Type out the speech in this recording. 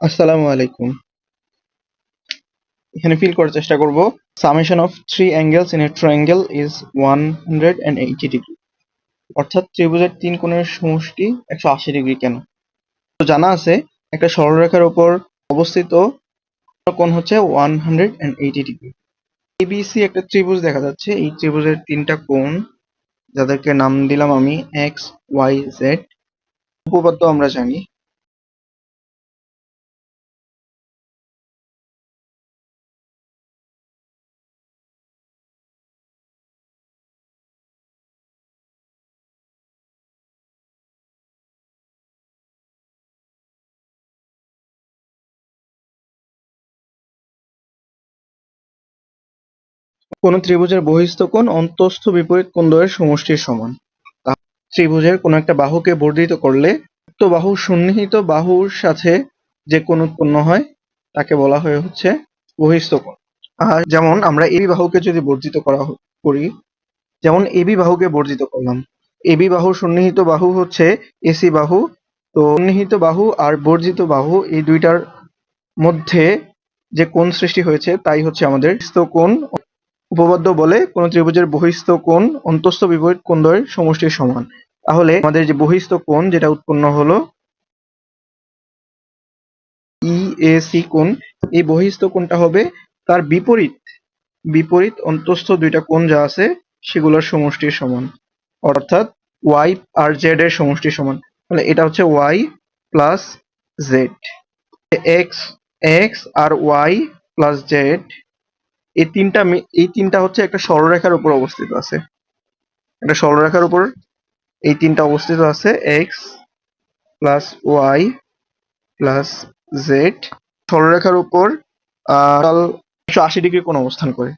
আসসালামু আলাইকুম। এখানে ফিল করার চেষ্টা করব summation of three angles in a triangle is 180 degree. অর্থাৎ ত্রিভুজের তিন কোণের সমষ্টি 180 ডিগ্রি কেন? তো জানা আছে একটা সরলরেখার উপর অবস্থিত কোণ হচ্ছে 180 ডিগ্রি। এবিসি একটা ত্রিভুজ দেখা যাচ্ছে। এই ত্রিভুজের তিনটা কোণ যাদেরকে নাম দিলাম আমি এক্স ওয়াই জেড। উপপাদ্য আমরা জানি। কোন ত্রিভুজের বহিঃস্থ কোণ অন্তঃস্থ বিপরীত কোণদ্বয়ের সমষ্টির সমান। ত্রিভুজের কোনো একটা বাহুকে বর্ধিত করলে উক্ত বাহুর সন্নিহিত বাহুর সাথে যে কোণ উৎপন্ন হয় তাকে বলা হয় হচ্ছে বহিঃস্থ কোণ। আর যেমন আমরা এবি বাহুকে যদি বর্ধিত করি, যেমন এবি বাহুকে বর্ধিত করলাম, এবি বাহুর সন্নিহিত বাহু হচ্ছে এসি বাহু। তো সন্নিহিত বাহু আর বর্ধিত বাহু এই দুইটার মধ্যে যে কোণ সৃষ্টি হয়েছে তাই হচ্ছে আমাদের বহিঃস্থ কোণ। উপপাদ্য বলে কোন ত্রিভুজের বহিঃস্থ কোণ অন্তঃস্থ বিপরীত কোণদ্বয়ের সমষ্টির সমান। তাহলে আমাদের যে বহিঃস্থ কোণ যেটা উৎপন্ন হলো ইএসি কোণ, এই বহিঃস্থ কোণটা হবে তার বিপরীত বিপরীত অন্তঃস্থ দুইটা কোণ যা আছে সেগুলোর সমষ্টির সমান, অর্থাৎ ওয়াই আর জেড এর সমষ্টির সমান। তাহলে এটা হচ্ছে Y plus Z. X X আর ওয়াই প্লাস জেড এই তিনটা হচ্ছে একটা সরলরেখার উপর অবস্থিত আছে। একটা সরলরেখার উপর এই তিনটা অবস্থিত আছে X plus Y plus Z. সরলরেখার উপর 180 ডিগ্রি কোণ অবস্থান করে।